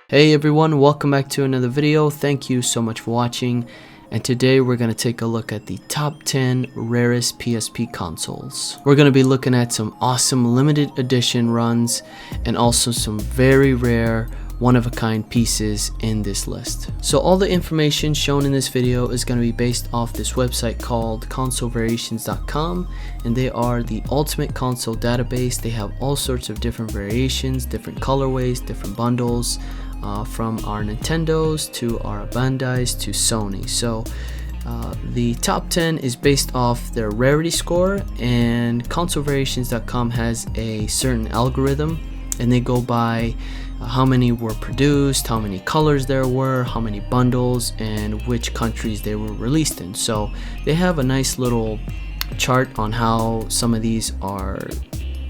Hey everyone, welcome back to another video. Thank you so much for watching, and today we're going to take a look at the top 10 rarest PSP consoles. We're going to be looking at some awesome limited edition runs and also some very rare one-of-a-kind pieces in this list. So all the information shown in this video is going to be based off this website called consolevariations.com, and they are the ultimate console database. They have all sorts of different variations, different colorways, different bundles, from our Nintendos to our Bandais to Sony. So the top 10 is based off their rarity score, and consolevariations.com has a certain algorithm, and they go by how many were produced, how many colors there were, how many bundles, and which countries they were released in. So they have a nice little chart on how some of these are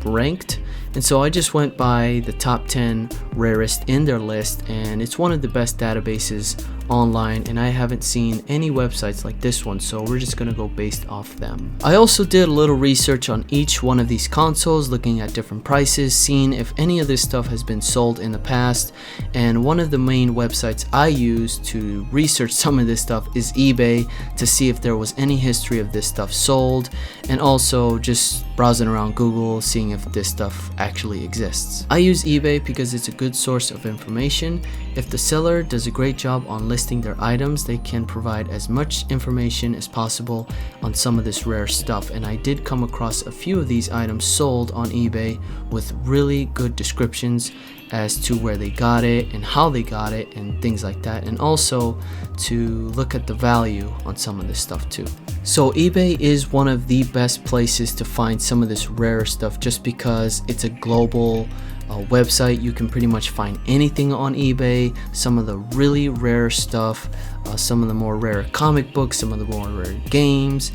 ranked, and so I just went by the top 10 rarest in their list, and it's one of the best databases online, and I haven't seen any websites like this one, so we're just gonna go based off them. I also did a little research on each one of these consoles, looking at different prices, seeing if any of this stuff has been sold in the past, and one of the main websites I use to research some of this stuff is eBay, to see if there was any history of this stuff sold, and also just browsing around Google, seeing if this stuff actually exists. I use eBay because it's a good source of information. If the seller does a great job on listing their items, they can provide as much information as possible on some of this rare stuff, and I did come across a few of these items sold on eBay with really good descriptions as to where they got it and how they got it and things like that, and also to look at the value on some of this stuff too. So eBay is one of the best places to find some of this rare stuff, just because it's a global website. You can pretty much find anything on eBay. Some of the really rare stuff, some of the more rare comic books, some of the more rare games,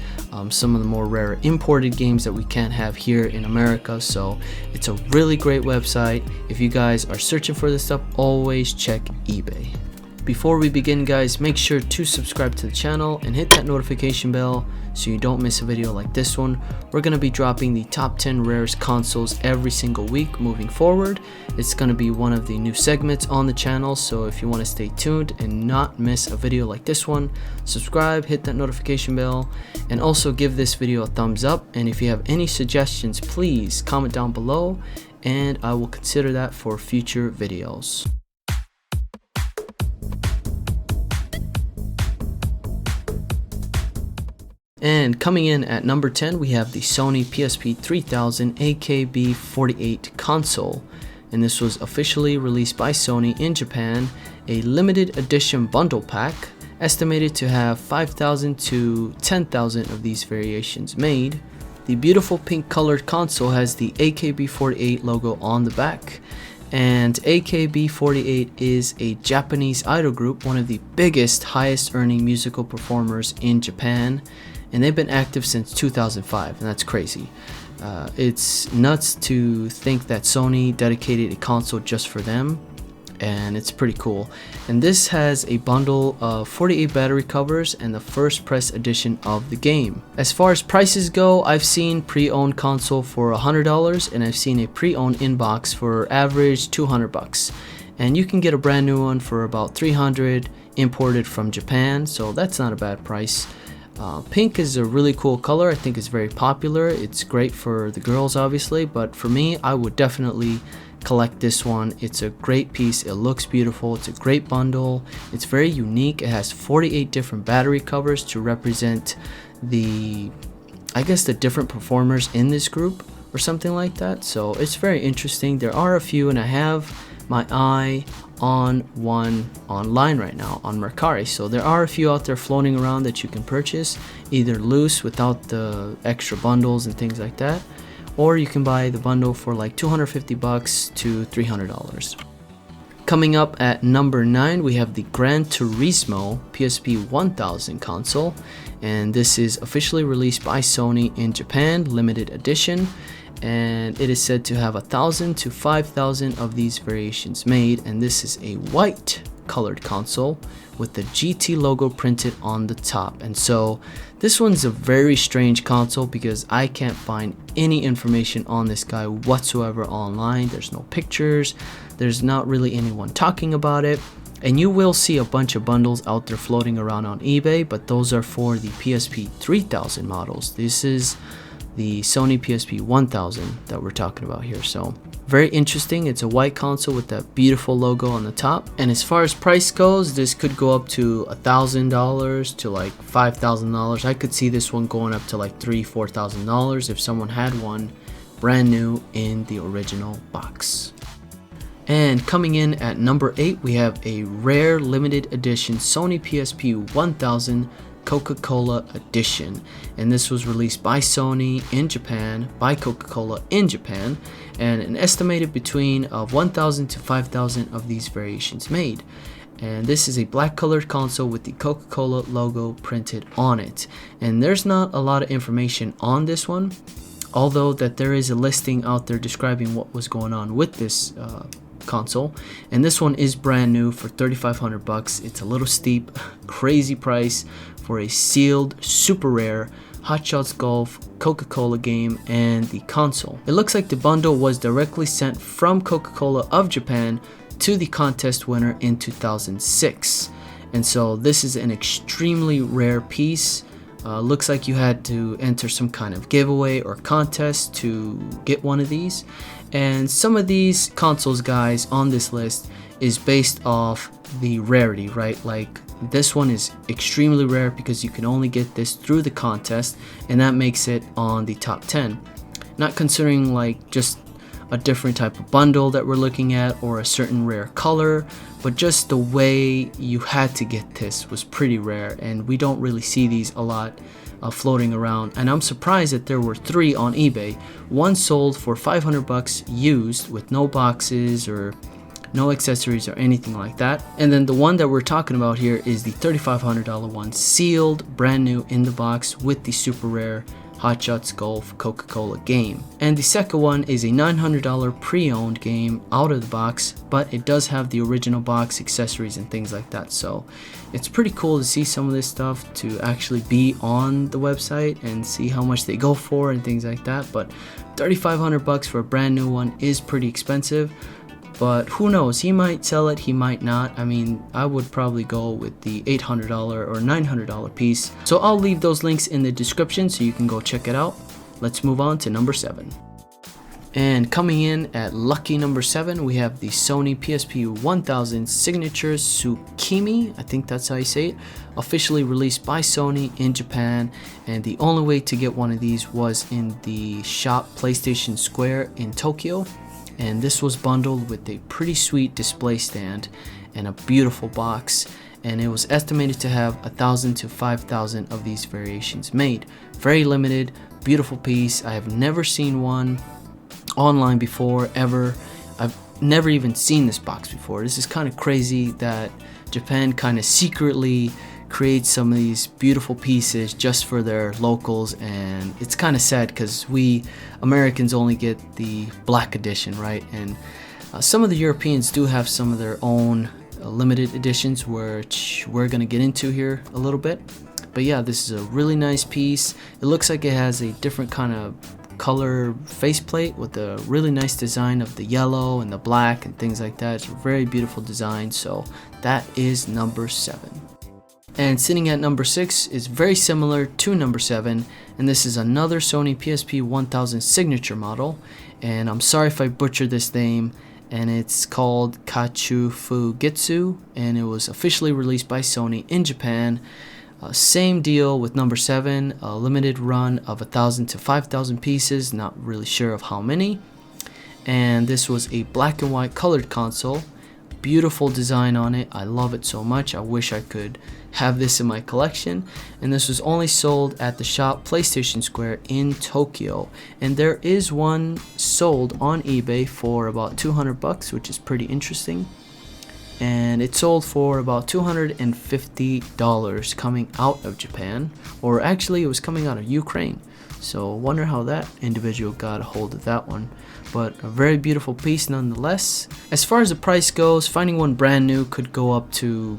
some of the more rare imported games that we can't have here in America. So it's a really great website. If you guys are searching for this stuff, always check eBay. Before we begin, guys, make sure to subscribe to the channel and hit that notification bell so you don't miss a video like this one. We're going to be dropping the top 10 rarest consoles every single week moving forward. It's going to be one of the new segments on the channel, so if you want to stay tuned and not miss a video like this one, subscribe, hit that notification bell, and also give this video a thumbs up. And if you have any suggestions, please comment down below, and I will consider that for future videos. And coming in at number 10, we have the Sony PSP 3000 AKB48 console, and this was officially released by Sony in Japan, a limited edition bundle pack, estimated to have 5,000 to 10,000 of these variations made. The beautiful pink colored console has the AKB48 logo on the back, and AKB48 is a Japanese idol group, one of the biggest, highest earning musical performers in Japan, and they've been active since 2005, and that's crazy. It's nuts to think that Sony dedicated a console just for them, and it's pretty cool. And this has a bundle of 48 battery covers and the first press edition of the game. As far as prices go, I've seen pre-owned console for $100, and I've seen a pre-owned inbox for average $200, and you can get a brand new one for about $300 imported from Japan, so that's not a bad price. Pink is a really cool color. I think it's very popular. It's great for the girls, obviously, but for me, I would definitely collect this one. It's a great piece. It looks beautiful. It's a great bundle. It's very unique. It has 48 different battery covers to represent the different performers in this group or something like that. So it's very interesting. There are a few, and I have my eye on one online right now on Mercari. So there are a few out there floating around that you can purchase, either loose without the extra bundles and things like that, or you can buy the bundle for like $250 to $300. Coming up at number 9, we have the Gran Turismo PSP 1000 console, and this is officially released by Sony in Japan, limited edition, and it is said to have 1,000 to 5,000 of these variations made, and this is a white colored console with the GT logo printed on the top. And so this one's a very strange console because I can't find any information on this guy whatsoever online. There's no pictures, there's not really anyone talking about it. And you will see a bunch of bundles out there floating around on eBay, but those are for the PSP 3000 models. This is the Sony PSP 1000 that we're talking about here. So very interesting. It's a white console with that beautiful logo on the top. And as far as price goes, this could go up to $1,000 to like $5,000. I could see this one going up to like $3,000-$4,000 if someone had one brand new in the original box. And coming in at number 8, we have a rare limited edition Sony PSP 1000 Coca Cola edition, and this was released by Sony in Japan, by Coca Cola in Japan, and an estimated between 1,000 to 5,000 of these variations made. And this is a black colored console with the Coca Cola logo printed on it, and there's not a lot of information on this one, although that there is a listing out there describing what was going on with this console. And this one is brand new for $3,500. It's a little steep, crazy price for a sealed super rare Hot Shots Golf Coca-Cola game and the console. It looks like the bundle was directly sent from Coca-Cola of Japan to the contest winner in 2006, and so this is an extremely rare piece. Looks like you had to enter some kind of giveaway or contest to get one of these. And some of these consoles, guys, on this list is based off the rarity, right? Like this one is extremely rare because you can only get this through the contest, and that makes it on the top 10. Not considering like just a different type of bundle that we're looking at or a certain rare color, but just the way you had to get this was pretty rare, and we don't really see these a lot floating around. And I'm surprised that there were 3 on eBay. One sold for $500 used with no boxes or no accessories or anything like that. And then the one that we're talking about here is the $3,500 one, sealed, brand new in the box with the super rare Hot Shots Golf Coca-Cola game. And the second one is a $900 pre-owned game out of the box, but it does have the original box, accessories, and things like that. So it's pretty cool to see some of this stuff to actually be on the website and see how much they go for and things like that. But $3,500 for a brand new one is pretty expensive. But who knows, he might sell it, he might not. I mean, I would probably go with the $800 or $900 piece. So I'll leave those links in the description so you can go check it out. Let's move on to number 7. And coming in at lucky number 7, we have the Sony PSP 1000 Signature Tsukimi, I think that's how you say it, officially released by Sony in Japan. And the only way to get one of these was in the shop PlayStation Square in Tokyo. And this was bundled with a pretty sweet display stand and a beautiful box, and it was estimated to have 1,000 to 5,000 of these variations made. Very limited, beautiful piece. I have never seen one online before, ever. I've never even seen this box before. This is kind of crazy that Japan kind of secretly create some of these beautiful pieces just for their locals, and it's kind of sad because we Americans only get the black edition, right? And some of the Europeans do have some of their own limited editions, which we're gonna get into here a little bit. But yeah, this is a really nice piece. It looks like it has a different kind of color faceplate with a really nice design of the yellow and the black and things like that. It's a very beautiful design. So that is number 7. And sitting at number 6 is very similar to number 7, and this is another Sony PSP 1000 signature model, and I'm sorry if I butchered this name, and it's called Kachofugetsu, and it was officially released by Sony in Japan. Same deal with number 7, a limited run of 1,000 to 5,000 pieces, not really sure of how many. And this was a black and white colored console. Beautiful design on it. I love it so much. I wish I could have this in my collection. And this was only sold at the shop PlayStation Square in Tokyo. And there is one sold on eBay for about $200, which is pretty interesting. and it sold for about $250 coming out of Japan, or actually it was coming out of Ukraine. So wonder how that individual got a hold of that one, but a very beautiful piece nonetheless. As far as the price goes, finding one brand new could go up to,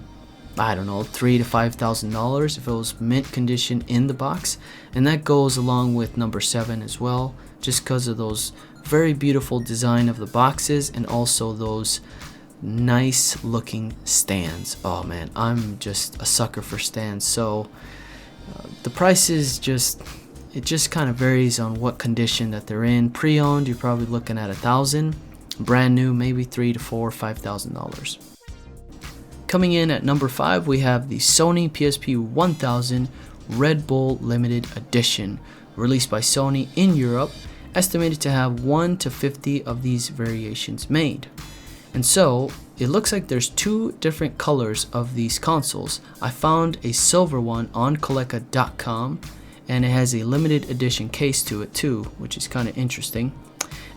I don't know, $3,000 to $5,000 if it was mint condition in the box, and that goes along with number 7 as well, just because of those very beautiful design of the boxes and also those nice looking stands. Oh man, I'm just a sucker for stands. So the prices it just kind of varies on what condition that they're in. Pre-owned, you're probably looking at $1,000. Brand new, maybe $3,000 to $5,000. Coming in at number 5, we have the Sony PSP 1000 Red Bull Limited Edition, released by Sony in Europe, estimated to have 1 to 50 of these variations made. And so it looks like there's 2 different colors of these consoles. I found a silver one on Coleca.com, and it has a limited edition case to it too, which is kind of interesting.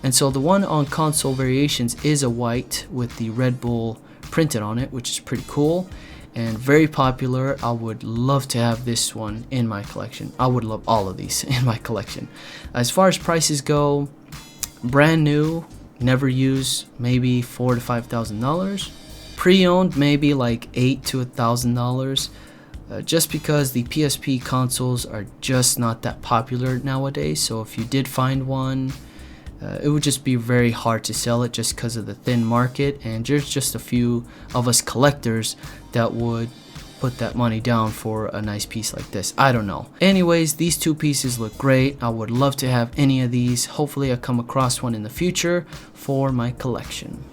And so the one on console variations is a white with the Red Bull printed on it, which is pretty cool and very popular. I would love to have this one in my collection. I would love all of these in my collection. As far as prices go, brand new, never used, maybe $4,000 to $5,000. Pre-owned, maybe like $8,000 to $1,000. Just because the PSP consoles are just not that popular nowadays. So if you did find one, it would just be very hard to sell it just because of the thin market, and there's just a few of us collectors that would put that money down for a nice piece like this. I don't know. Anyways, these 2 pieces look great. I would love to have any of these. Hopefully I come across one in the future for my collection.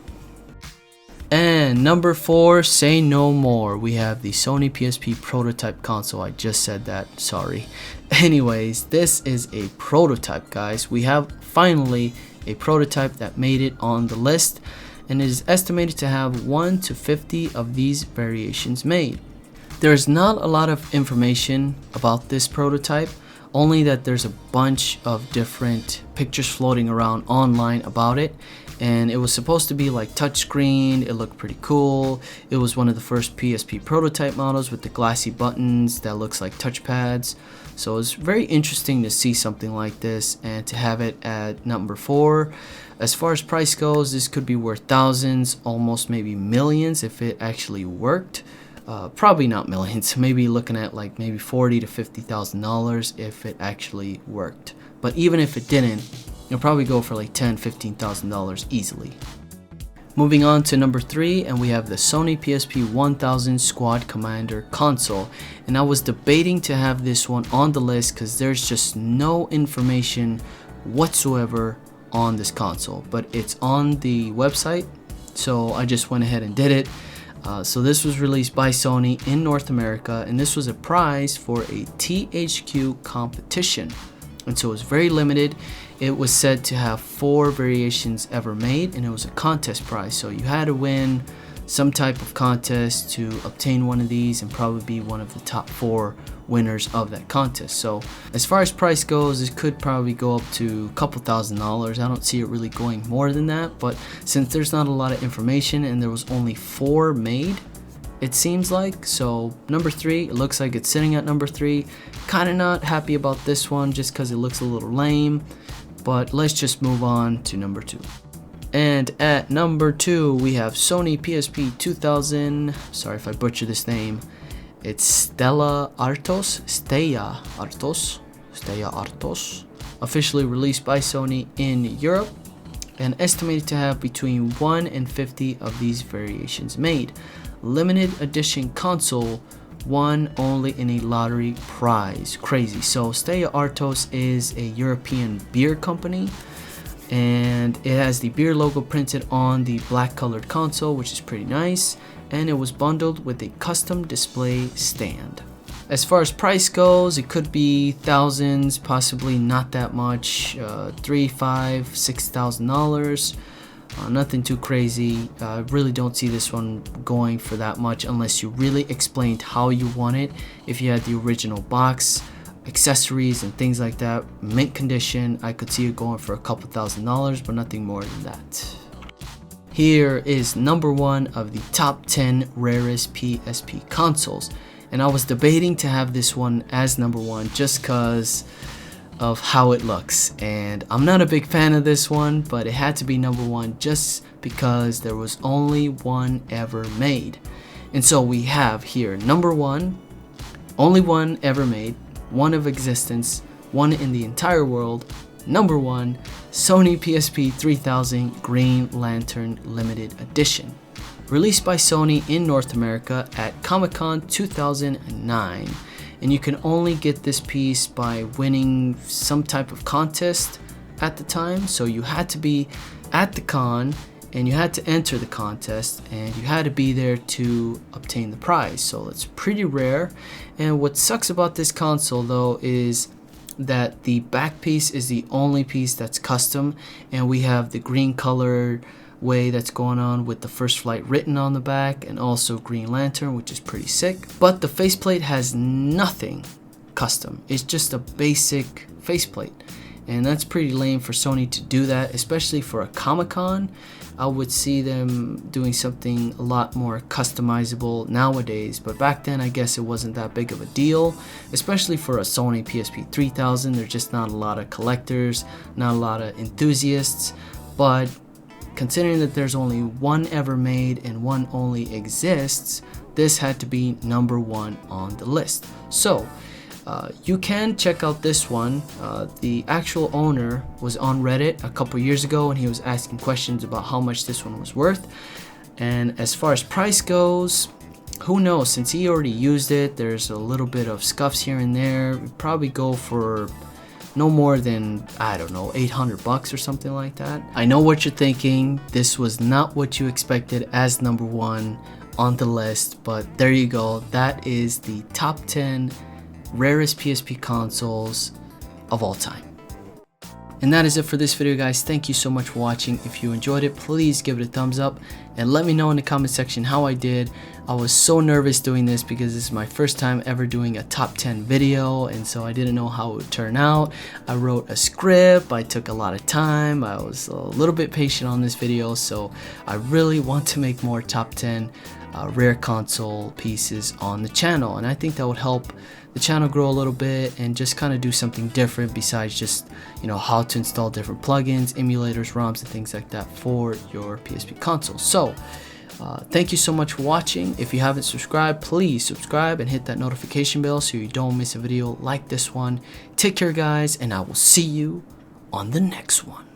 And number 4, say no more. We have the Sony PSP prototype console. I just said that, sorry. Anyways, this is a prototype, guys. We have finally a prototype that made it on the list, and it is estimated to have 1 to 50 of these variations made. There's not a lot of information about this prototype, only that there's a bunch of different pictures floating around online about it. And it was supposed to be like touchscreen. It looked pretty cool. It was one of the first PSP prototype models with the glassy buttons that looks like touchpads. So it's very interesting to see something like this and to have it at number 4. As far as price goes, this could be worth thousands, almost maybe millions if it actually worked. Probably not millions, maybe looking at like maybe $40,000 to $50,000 if it actually worked. But even if it didn't, it'll probably go for like $10,000 to $15,000 easily. Moving on to number 3, and we have the Sony PSP 1000 Squad Commander console. And I was debating to have this one on the list because there's just no information whatsoever on this console, but it's on the website, so I just went ahead and did it. So this was released by Sony in North America, and this was a prize for a THQ competition, and so it was very limited. It was said to have 4 variations ever made, and it was a contest prize, so you had to win some type of contest to obtain one of these and probably be one of the top 4 winners of that contest. So as far as price goes, it could probably go up to a couple $1,000s. I don't see it really going more than that, but since there's not a lot of information and there was only 4 made, it seems like. So number 3, it looks like it's sitting at number 3. Kind of not happy about this one just because it looks a little lame, but let's just move on to number 2. And at number 2, we have Sony PSP 2000, sorry if I butcher this name, it's Stella Artois, officially released by Sony in Europe, and estimated to have between 1 and 50 of these variations made. Limited edition console, won only in a lottery prize. Crazy. So Stella Artois is a European beer company, and it has the beer logo printed on the black colored console, which is pretty nice, and it was bundled with a custom display stand. As far as price goes, it could be thousands, possibly not that much, $3,000, $5,000, $6,000. Nothing too crazy. I really don't see this one going for that much unless you really explained how you want it. If you had the original box, accessories and things like that, mint condition, I could see it going for a couple $1,000s, but nothing more than that. Here is number 1 of the top 10 rarest PSP consoles. And I was debating to have this one as number 1 just because of how it looks. And I'm not a big fan of this one, but it had to be number 1 just because there was only one ever made. And so we have here number 1, only one ever made, one of existence, one in the entire world. Number 1, Sony PSP 3000 Green Lantern Limited Edition. Released by Sony in North America at Comic-Con 2009. And you can only get this piece by winning some type of contest at the time. So you had to be at the con and you had to enter the contest and you had to be there to obtain the prize. So it's pretty rare. And what sucks about this console though is that the back piece is the only piece that's custom, and we have the green color way that's going on with the First Flight written on the back, and also Green Lantern, which is pretty sick. But the faceplate has nothing custom. It's just a basic faceplate, and that's pretty lame for Sony to do that, especially for a Comic-Con. I would see them doing something a lot more customizable nowadays, but back then I guess it wasn't that big of a deal, especially for a Sony PSP 3000. There's just not a lot of collectors, not a lot of enthusiasts. But considering that there's only one ever made and one only exists, this had to be number 1 on the list. So you can check out this one. The actual owner was on Reddit a couple years ago and he was asking questions about how much this one was worth. And as far as price goes, who knows, since he already used it, there's a little bit of scuffs here and there. We'd probably go for no more than, I don't know, $800 or something like that. I know what you're thinking. This was not what you expected as number 1 on the list, but there you go. That is the top 10 rarest PSP consoles of all time. And that is it for this video, guys. Thank you so much for watching. If you enjoyed it, please give it a thumbs up and let me know in the comment section how I did. I was so nervous doing this because this is my first time ever doing a top 10 video, and so I didn't know how it would turn out. I wrote a script, I took a lot of time, I was a little bit patient on this video, so I really want to make more top 10 rare console pieces on the channel, and I think that would help the channel grow a little bit and just kind of do something different besides just, you know, how to install different plugins, emulators, ROMs, and things like that for your PSP console. So thank you so much for watching. If you haven't subscribed, please subscribe and hit that notification bell so you don't miss a video like this one. Take care, guys, and I will see you on the next one.